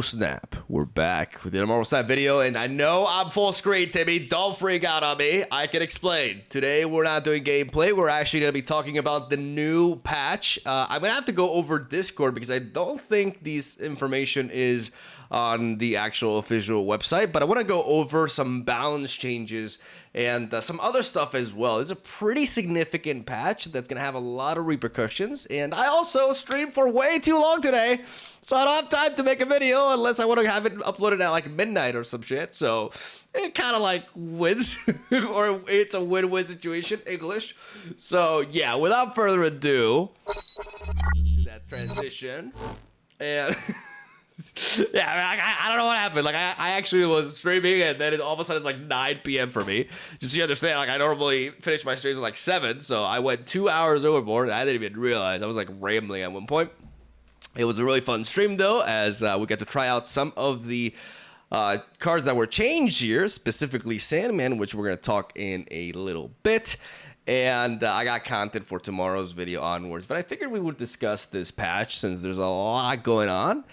snap. We're back with the Marvel Snap video, and I know I'm full screen, Timmy. Don't freak out on me. I can explain. Today, we're not doing gameplay. We're actually going to be talking about the new patch. I'm going to have to go over Discord because I don't think this information is on the actual official website, but I want to go over some balance changes and some other stuff as well. It's a pretty significant patch that's going to have a lot of repercussions, and I also streamed for way too long today, so I don't have time to make a video unless I want to have it uploaded at like midnight or some shit, so it kind of like wins, or it's a win-win situation, English. So yeah, without further ado, that transition, and... yeah, I don't know what happened. Like, I actually was streaming, and then all of a sudden it's like 9 p.m. for me. Just so you understand, like, I normally finish my streams at like 7, so I went 2 hours overboard, and I didn't even realize. I was like rambling at one point. It was a really fun stream, though, as we got to try out some of the cards that were changed here, specifically Sandman, which we're going to talk in a little bit. And I got content for tomorrow's video onwards, but I figured we would discuss this patch since there's a lot going on.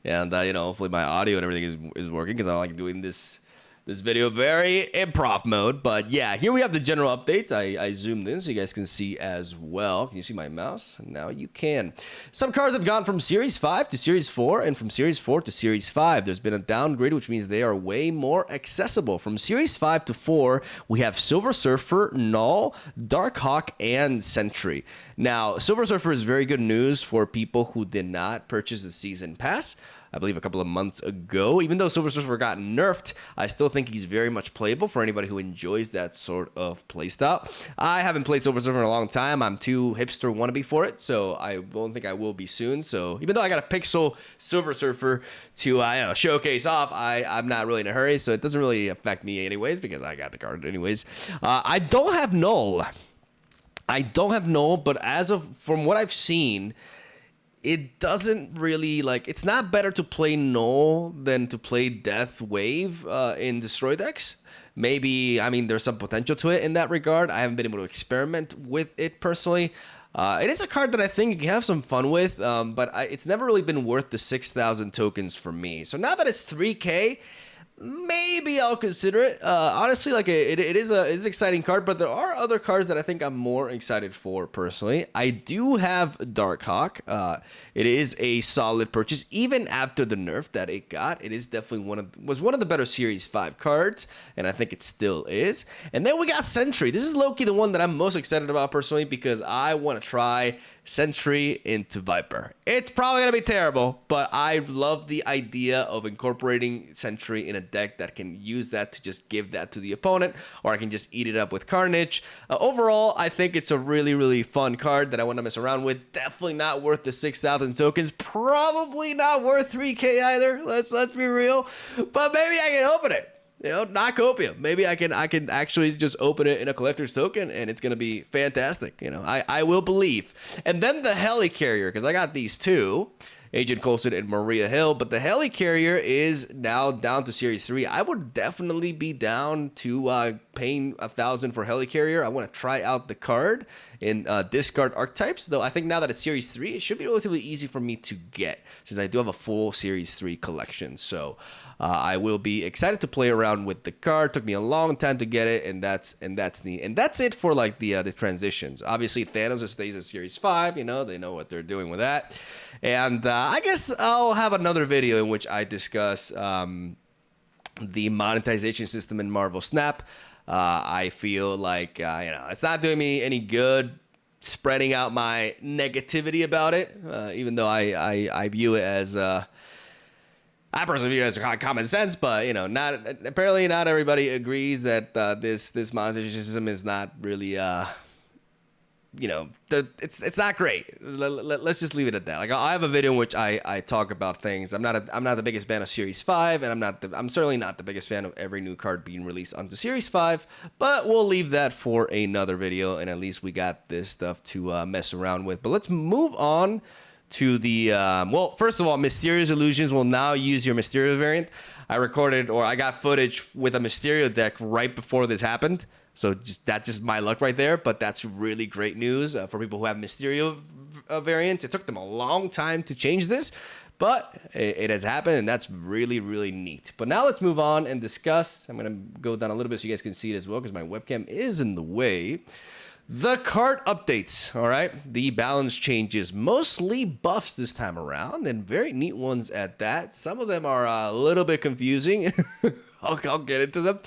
And, you know, hopefully my audio and everything is working because I like doing this video very improv mode. But, yeah, here we have the general updates. I zoomed in so you guys can see as well. Can you see my mouse? Now you can. Some cards have gone from Series 5 to Series 4 and from Series 4 to Series 5. There's been a downgrade, which means they are way more accessible. From Series 5 to 4, we have Silver Surfer, Null, Darkhawk, and Sentry. Now, Silver Surfer is very good news for people who did not purchase the Season Pass. I believe a couple of months ago. Even though Silver Surfer got nerfed, I still think he's very much playable for anybody who enjoys that sort of playstyle. I haven't played Silver Surfer in a long time. I'm too hipster wannabe for it, so I don't think I will be soon. So even though I got a pixel Silver Surfer to showcase off, I'm not really in a hurry, so it doesn't really affect me anyways because I got the card anyways. I don't have Null. But from what I've seen, it doesn't really, like, it's not better to play Null than to play Death Wave in Destroy decks. Maybe, I mean, there's some potential to it in that regard. I haven't been able to experiment with it personally. It is a card that I think you can have some fun with, but it's never really been worth the 6,000 tokens for me. So now that it's 3K, maybe I'll consider it. Honestly, like it is an exciting card, but there are other cards that I think I'm more excited for personally. I do have Darkhawk. It is a solid purchase, even after the nerf that it got. It is definitely was one of the better Series 5 cards, and I think it still is. And then we got Sentry. This is low-key the one that I'm most excited about personally because I want to try Sentry into Viper. It's probably going to be terrible, but I love the idea of incorporating Sentry in a deck that can use that to just give that to the opponent, or I can just eat it up with Carnage. Overall, I think it's a really, really fun card that I want to mess around with. Definitely not worth the 6,000 tokens. Probably not worth 3K either. Let's be real. But maybe I can open it. You know, not copium. Maybe I can actually just open it in a collector's token, and it's gonna be fantastic. You know, I will believe. And then the Helicarrier, because I got these two, Agent Coulson and Maria Hill, but the Helicarrier is now down to Series 3. I would definitely be down to paying 1,000 for Helicarrier. I want to try out the card in discard archetypes, though I think now that it's Series 3, it should be relatively easy for me to get, since I do have a full Series 3 collection. So I will be excited to play around with the card. Took me a long time to get it, and that's neat. And that's it for like the transitions. Obviously, Thanos stays at Series 5. You know, they know what they're doing with that. And I guess I'll have another video in which I discuss the monetization system in Marvel Snap. I feel like, it's not doing me any good spreading out my negativity about it, even though I view it as, I personally view it as common sense, but, apparently not everybody agrees that this monetization system is not really, it's not great. Let's just leave it at that. Like, I have a video in which I talk about things. I'm not the biggest fan of Series 5, and I'm certainly not the biggest fan of every new card being released onto Series 5. But we'll leave that for another video, and at least we got this stuff to mess around with. But let's move on to the well. First of all, Mysterious Illusions will now use your Mysterio variant. I got footage with a Mysterio deck right before this happened. So that's just my luck right there. But that's really great news for people who have Mysterio variants. It took them a long time to change this, but it has happened, and that's really, really neat. But now let's move on and discuss. I'm going to go down a little bit so you guys can see it as well because my webcam is in the way. The card updates, all right? The balance changes, mostly buffs this time around, and very neat ones at that. Some of them are a little bit confusing. I'll get into them.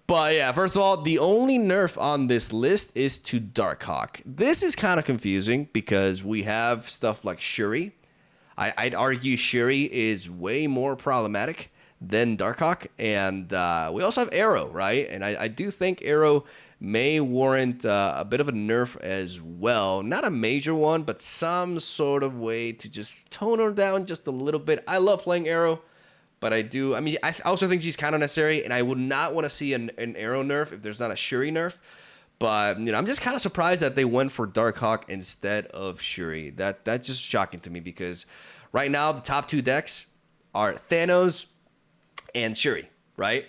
But yeah, first of all, the only nerf on this list is to Darkhawk. This is kind of confusing because we have stuff like Shuri. I'd argue Shuri is way more problematic than Darkhawk. And we also have Arrow, right? And I do think Arrow may warrant a bit of a nerf as well. Not a major one, but some sort of way to just tone her down just a little bit. I love playing Arrow, but I also think she's kind of necessary, and I would not want to see an Arrow nerf if there's not a Shuri nerf. But, I'm just kind of surprised that they went for Darkhawk instead of Shuri. That's just shocking to me because right now the top two decks are Thanos and Shuri, right?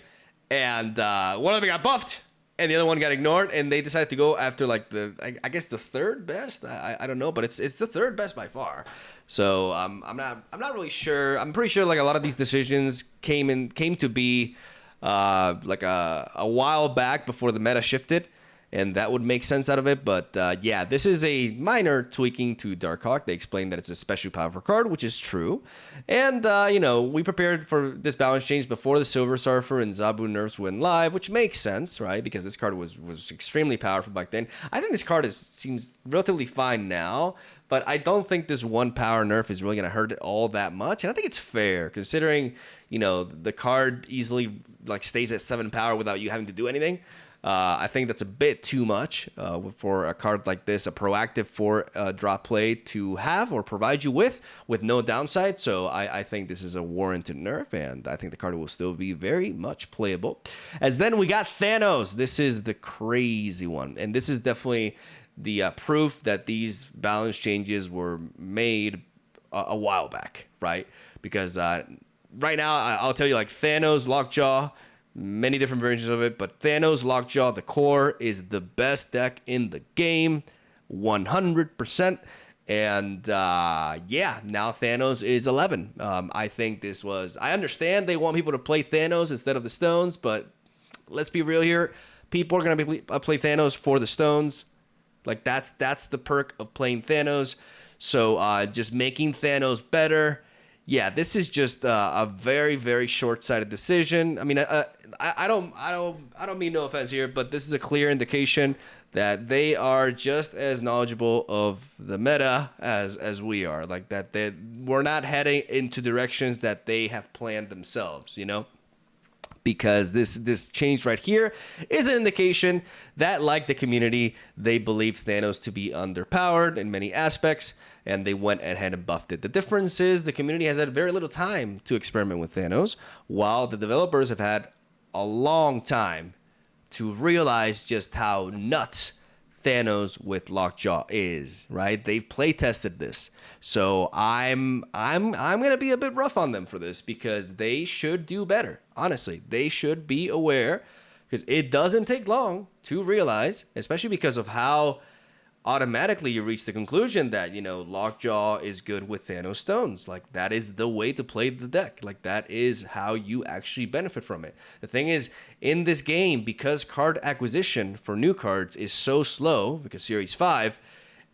And one of them got buffed, and the other one got ignored, and they decided to go after like I guess the third best. I don't know, but it's the third best by far. So I'm not really sure. I'm pretty sure like a lot of these decisions came to be like a while back before the meta shifted, and that would make sense out of it. But yeah, this is a minor tweaking to Darkhawk. They explained that it's a special powerful card, which is true. And, we prepared for this balance change before the Silver Surfer and Zabu nerfs went live, which makes sense, right? Because this card was extremely powerful back then. I think this card seems relatively fine now, but I don't think this one power nerf is really going to hurt it all that much. And I think it's fair considering, the card easily like stays at 7 power without you having to do anything. I think that's a bit too much for a card like this, a proactive 4 drop play to have or provide you with no downside. So I think this is a warranted nerf, and I think the card will still be very much playable. As then we got Thanos. This is the crazy one, and this is definitely the proof that these balance changes were made a while back, right? Because right now, I'll tell you, like Thanos Lockjaw, many different versions of it, but Thanos Lockjaw, the core, is the best deck in the game, 100%. And yeah, now Thanos is 11. I think I understand they want people to play Thanos instead of the stones, but let's be real here. People are going to play Thanos for the stones. Like that's the perk of playing Thanos. So just making Thanos better. Yeah, this is just a very, very short-sighted decision. I mean, I don't mean no offense here, but this is a clear indication that they are just as knowledgeable of the meta as we are. Like that we're not heading into directions that they have planned themselves, Because this change right here is an indication that, like the community, they believe Thanos to be underpowered in many aspects, and they went ahead and buffed it. The difference is the community has had very little time to experiment with Thanos, while the developers have had a long time to realize just how nuts Thanos with Lockjaw is, right? They've play tested this. So I'm gonna be a bit rough on them for this because they should do better. Honestly, they should be aware because it doesn't take long to realize, especially because of how automatically you reach the conclusion that, Lockjaw is good with Thanos stones. Like, that is the way to play the deck. Like, that is how you actually benefit from it. The thing is, in this game, because card acquisition for new cards is so slow, because Series 5,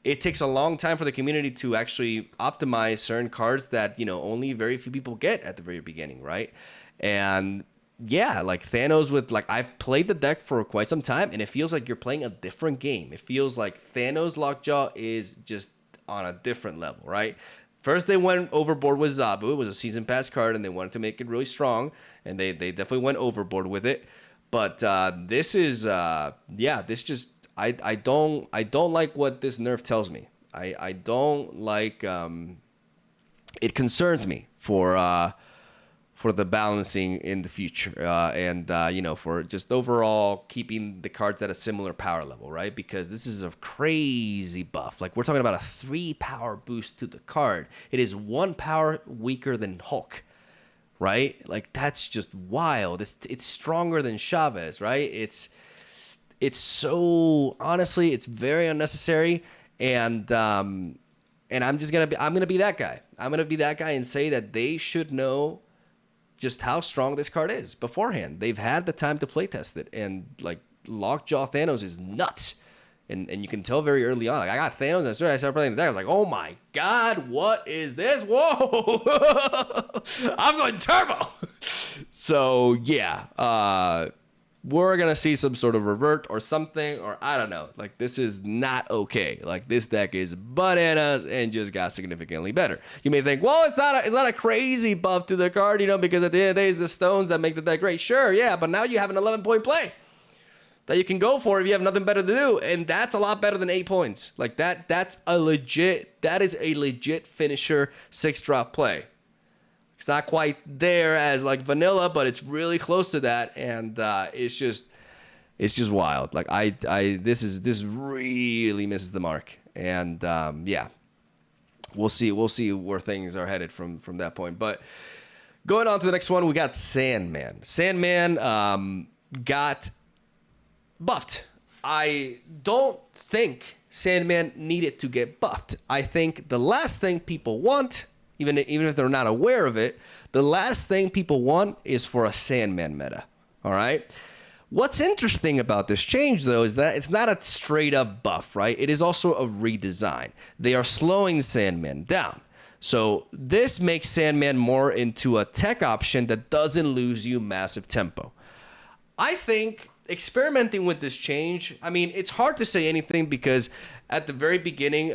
it takes a long time for the community to actually optimize certain cards that, only very few people get at the very beginning, right? And yeah, like Thanos I've played the deck for quite some time, and it feels like you're playing a different game. It feels like Thanos Lockjaw is just on a different level, right? First, they went overboard with Zabu. It was a season pass card, and they wanted to make it really strong, and they definitely went overboard with it. But this is, this just, I don't like what this nerf tells me. I don't like, it concerns me for the balancing in the future and for just overall keeping the cards at a similar power level, right? Because this is a crazy buff. Like, we're talking about a 3 power boost to the card. It is 1 power weaker than Hulk, right? Like, that's just wild. It's stronger than Chavez, right? It's so, honestly, it's very unnecessary. And I'm gonna be that guy. I'm gonna be that guy and say that they should know just how strong this card is beforehand. They've had the time to play test it, and like Lockjaw Thanos is nuts. And you can tell very early on. Like, I got Thanos, and I started playing the deck. I was like, oh my god, what is this? Whoa! I'm going turbo. So yeah, we're gonna see some sort of revert or something, or I don't know. Like, this is not okay. Like, this deck is bananas and just got significantly better. You may think, well, it's not a crazy buff to the card, you know, because at the end of the day, it's the stones that make the deck great. Sure, yeah, but now you have an 11-point play that you can go for if you have nothing better to do, and that's a lot better than 8 points. Like, that is a legit finisher 6-drop play. It's not quite there as like vanilla, but it's really close to that, and it's just wild. Like, this really misses the mark, and yeah, we'll see where things are headed from that point. But going on to the next one, we got Sandman. Sandman got buffed. I don't think Sandman needed to get buffed. I think the last thing people want, even if they're not aware of it, the last thing people want is for a Sandman meta. All right? What's interesting about this change, though, is that it's not a straight up buff, right? It is also a redesign. They are slowing Sandman down. So this makes Sandman more into a tech option that doesn't lose you massive tempo. I think experimenting with this change, I mean, it's hard to say anything because at the very beginning,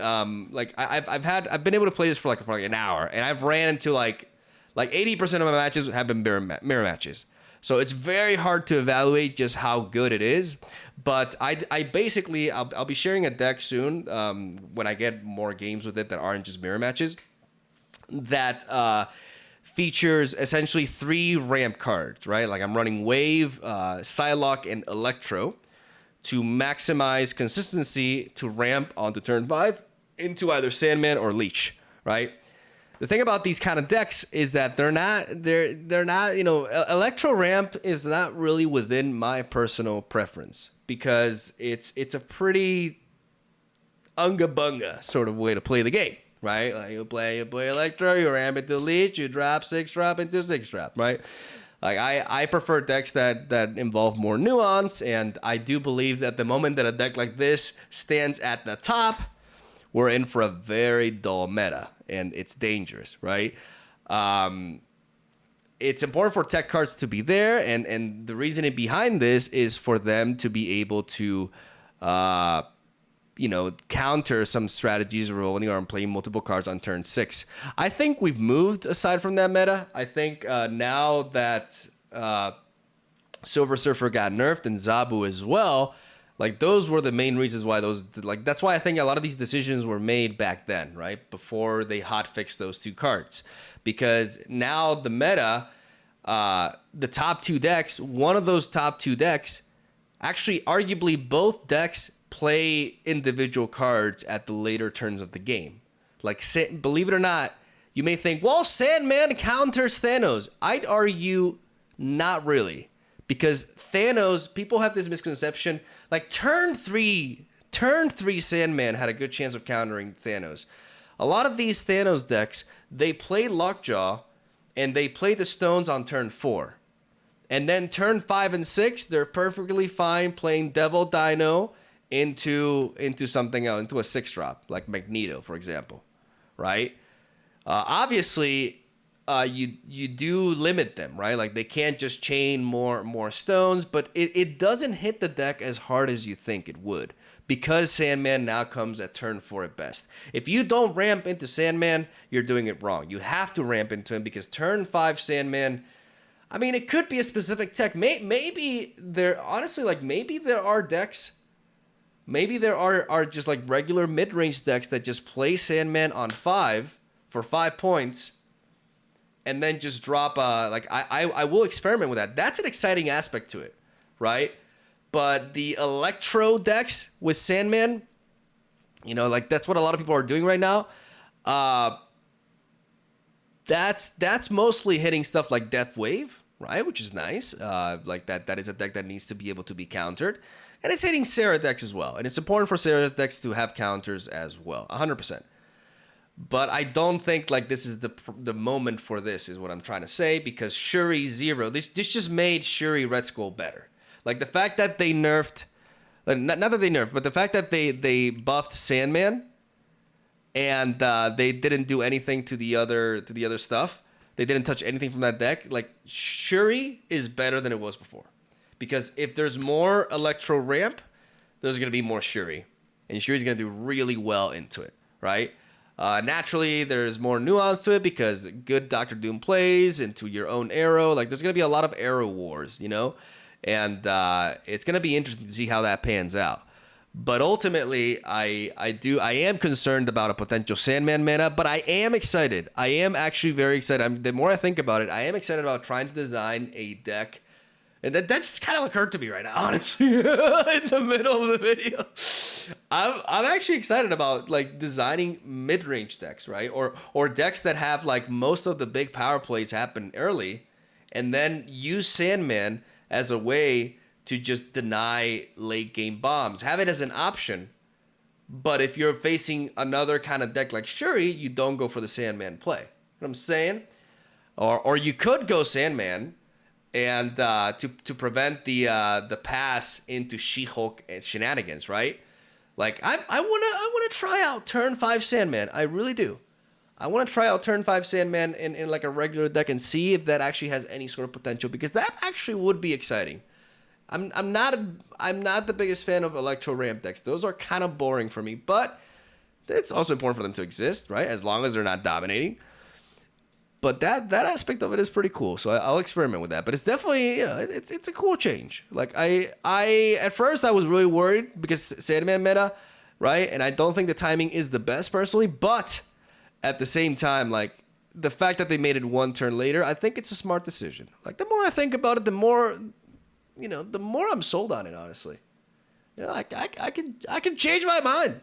like I've been able to play this for like an hour, and I've ran into like 80% of my matches have been mirror matches. So it's very hard to evaluate just how good it is. But I basically I'll be sharing a deck soon when I get more games with it that aren't just mirror matches, that features essentially 3 ramp cards, right? Like, I'm running Wave, Psylocke, and Electro to maximize consistency to ramp onto turn 5 into either Sandman or Leech, right? The thing about these kind of decks is that they're not, you know, Electro ramp is not really within my personal preference because it's a pretty unga bunga sort of way to play the game. Right? Like, you play Electro, you ramp into Leech, you drop 6-drop into 6-drop, right? Like, I prefer decks that involve more nuance, and I do believe that the moment that a deck like this stands at the top, we're in for a very dull meta, and it's dangerous, right? It's important for tech cards to be there, and the reasoning behind this is for them to be able to you know, counter some strategies rolling or playing multiple cards on turn 6. I think we've moved aside from that meta. I think now that Silver Surfer got nerfed and Zabu as well, like, those were the main reasons why that's why I think a lot of these decisions were made back then, right? Before they hotfixed those 2 cards. Because now the meta, the top 2 decks, one of those top 2 decks, actually arguably both decks play individual cards at the later turns of the game. Like, believe it or not, you may think, well, Sandman counters Thanos. I'd argue not really, because Thanos, people have this misconception, like turn 3 Sandman had a good chance of countering Thanos. A lot of these Thanos decks, they play Lockjaw and they play the stones on turn 4. And then turn 5 and 6, they're perfectly fine playing Devil Dino into something else, into a 6-drop, like Magneto, for example, right? Obviously, you do limit them, right? Like, they can't just chain more stones, but it doesn't hit the deck as hard as you think it would, because Sandman now comes at turn 4 at best. If you don't ramp into Sandman, you're doing it wrong. You have to ramp into him, because turn 5 Sandman, I mean, it could be a specific tech. Maybe there are decks. Maybe there are just like regular mid-range decks that just play Sandman on 5 for 5 points, and then just drop I will experiment with that. That's an exciting aspect to it, right? But the Electro decks with Sandman, you know, like, that's what a lot of people are doing right now. That's mostly hitting stuff like Death Wave, right? Which is nice. Like, that is a deck that needs to be able to be countered. and it's hitting Sarah decks as well. And it's important for Sarah's decks to have counters as well, 100%. But I don't think like this is the moment for this, is what I'm trying to say, because Shuri 0, this just made Shuri Red Skull better. Like the fact that they nerfed, not that they nerfed, but the fact that they buffed Sandman, and they didn't do anything to the other stuff. They didn't touch anything from that deck. Like Shuri is better than it was before, because if there's more Electro Ramp, there's gonna be more Shuri, and Shuri's gonna do really well into it, right? Naturally, there's more nuance to it because good Doctor Doom plays into your own arrow. Like there's gonna be a lot of arrow wars, you know, and it's gonna be interesting to see how that pans out. But ultimately, I am concerned about a potential Sandman meta, but I am excited. I am actually very excited. The more I think about it, I am excited about trying to design a deck. And that just kind of occurred to me right now, honestly, in the middle of the video. I'm actually excited about like designing mid-range decks, right? Or decks that have like most of the big power plays happen early, and then use Sandman as a way to just deny late game bombs. Have it as an option, but if you're facing another kind of deck like Shuri, you don't go for the Sandman play. You know what I'm saying? Or you could go Sandman and to prevent the pass into She-Hulk and shenanigans, right? Like I wanna try out turn 5 Sandman. I really do. I want to try out turn 5 Sandman in like a regular deck and see if that actually has any sort of potential, because that actually would be exciting. I'm not the biggest fan of Electro Ramp decks. Those are kind of boring for me, but it's also important for them to exist, right? As long as they're not dominating. But that aspect of it is pretty cool, so I'll experiment with that. But it's definitely, you know, it's a cool change. Like I at first I was really worried because Sandman meta, right? And I don't think the timing is the best personally, but at the same time, like the fact that they made it one turn later, I think it's a smart decision. Like the more I think about it, the more, you know, the more I'm sold on it, honestly. You know, I can change my mind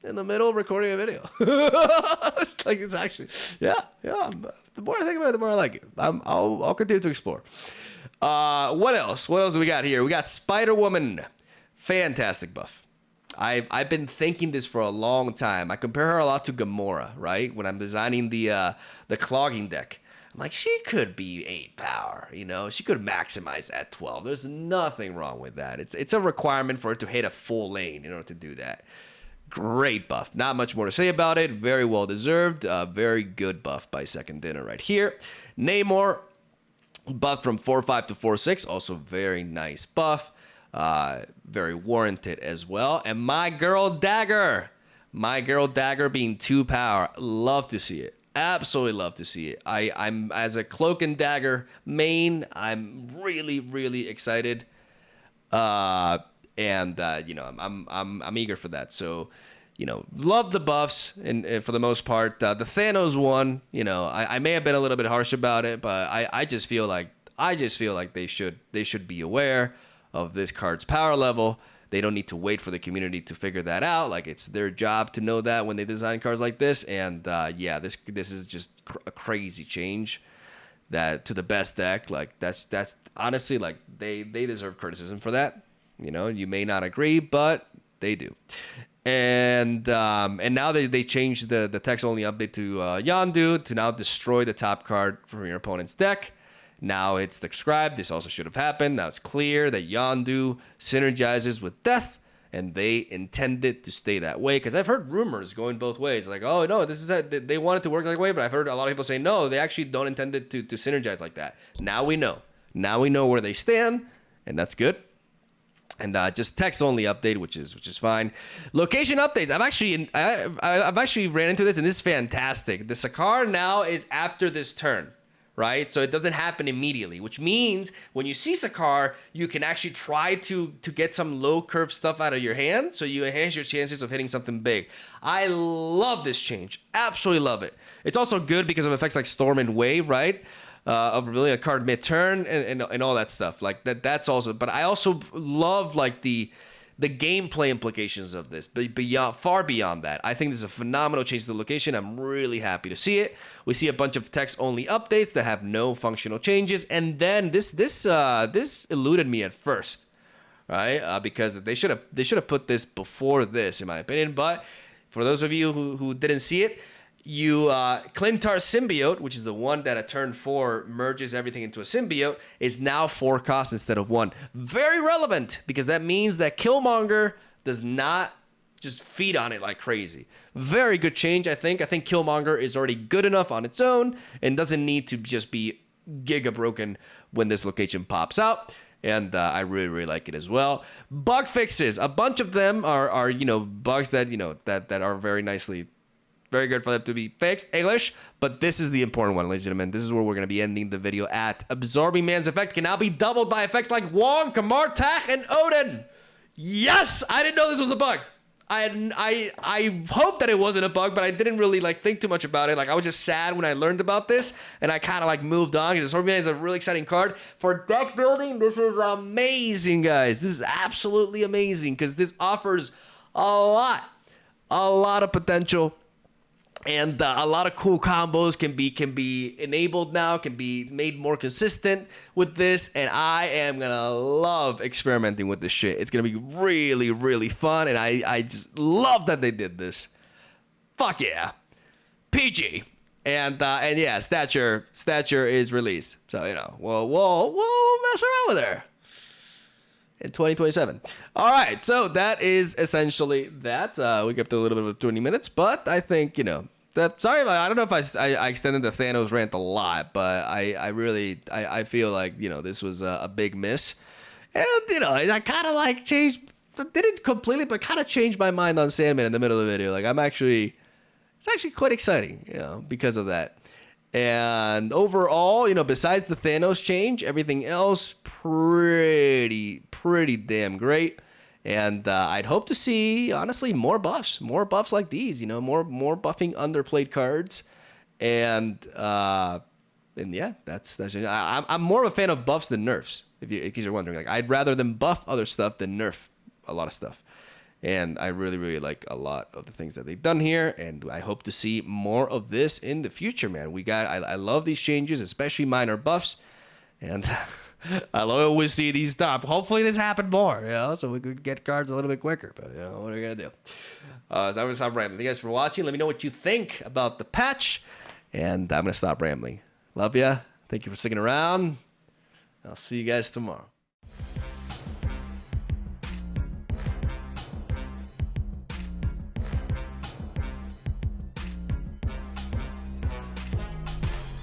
in the middle of recording a video. It's like, it's actually, yeah. The more I think about it, the more I like it. I'll continue to explore. What else? What else do we got here? We got Spider-Woman. Fantastic buff. I've been thinking this for a long time. I compare her a lot to Gamora, right? When I'm designing the clogging deck. I'm like, she could be 8 power, you know? She could maximize at 12. There's nothing wrong with that. It's a requirement for it to hit a full lane in order to do that. Great buff. Not much more to say about it. Very well deserved. Very good buff by Second Dinner right here. Namor, buff from 4-5 to 4-6. Also very nice buff. Very warranted as well. And my girl Dagger. My girl Dagger being 2 power. Love to see it. Absolutely love to see it. I'm as a Cloak and Dagger main, I'm really, really excited. And you know, I'm eager for that. So, you know, love the buffs, and for the most part, the Thanos one, you know, I may have been a little bit harsh about it, but I just feel like they should be aware of this card's power level. They don't need to wait for the community to figure that out. Like, it's their job to know that when they design cards like this. And yeah, this is just a crazy change that to the best deck. Like, that's honestly, like, they deserve criticism for that. You know, you may not agree, but they do. And now they changed the text only update to Yondu to now destroy the top card from your opponent's deck. Now it's described. This also should have happened. Now it's clear that Yondu synergizes with death, and they intended to stay that way. Because I've heard rumors going both ways. Like, oh, no, this is they want it to work that way, but I've heard a lot of people say, no, they actually don't intend it to synergize like that. Now we know. Now we know where they stand, and that's good. And just text only update, which is fine. Location updates. I've actually ran into this, and this is fantastic. The Sakaar now is after this turn, right? So it doesn't happen immediately, which means when you see Sakaar, you can actually try to get some low curve stuff out of your hand, so you enhance your chances of hitting something big. I love this change. Absolutely love it. It's also good because of effects like Storm and Wave, right? Of revealing a card mid-turn and all that stuff. Like that's also, but I also love like the gameplay implications of this, but far beyond that. I think this is a phenomenal change to the location. I'm really happy to see it. We see a bunch of text-only updates that have no functional changes, and then this eluded me at first, right? Because they should have put this before this, in my opinion. But for those of you who didn't see it, you Clintar symbiote, which is the one that at turn 4 merges everything into a symbiote, is now 4 costs instead of 1. Very relevant, because that means that Killmonger does not just feed on it like crazy. Very good change, I think. I think Killmonger is already good enough on its own and doesn't need to just be giga broken when this location pops out. And I really, really like it as well. Bug fixes. A bunch of them are bugs that, that are very good for them to be fixed, English. But this is the important one, ladies and gentlemen. This is where we're going to be ending the video at. Absorbing Man's effect can now be doubled by effects like Wong, Kamar, Tak, and Odin. Yes! I didn't know this was a bug. I hope that it wasn't a bug, but I didn't really think too much about it. I was just sad when I learned about this, and I kind of moved on, because Absorbing Man is a really exciting card. For deck building, this is amazing, guys. This is absolutely amazing, because this offers a lot of potential. And a lot of cool combos can be enabled now, can be made more consistent with this, and I am gonna love experimenting with this shit. It's gonna be really, really fun, and I just love that they did this. Fuck yeah, PG, and yeah, stature is released, so we'll mess around with her in 2027. All right, so that is essentially that. We got to a little bit of 20 minutes, but I think, sorry, I don't know if I extended the Thanos rant a lot, but I feel like, this was a big miss. And, I kind of changed, didn't completely, but kind of changed my mind on Sandman in the middle of the video. It's actually quite exciting, because of that. And overall, besides the Thanos change, everything else pretty damn great. And I'd hope to see, honestly, more buffs like these, more buffing underplayed cards. And yeah, that's I'm more of a fan of buffs than nerfs, if you're wondering. I'd rather them buff other stuff than nerf a lot of stuff. And I really, really like a lot of the things that they've done here, and I hope to see more of this in the future, man. I love these changes, especially minor buffs, and I love it when we see these stop. Hopefully this happened more, so we could get cards a little bit quicker, but what are we gonna do? So I'm gonna stop rambling. Thank you guys for watching. Let me know what you think about the patch, and I'm gonna stop rambling. Love ya. Thank you for sticking around. I'll see you guys tomorrow.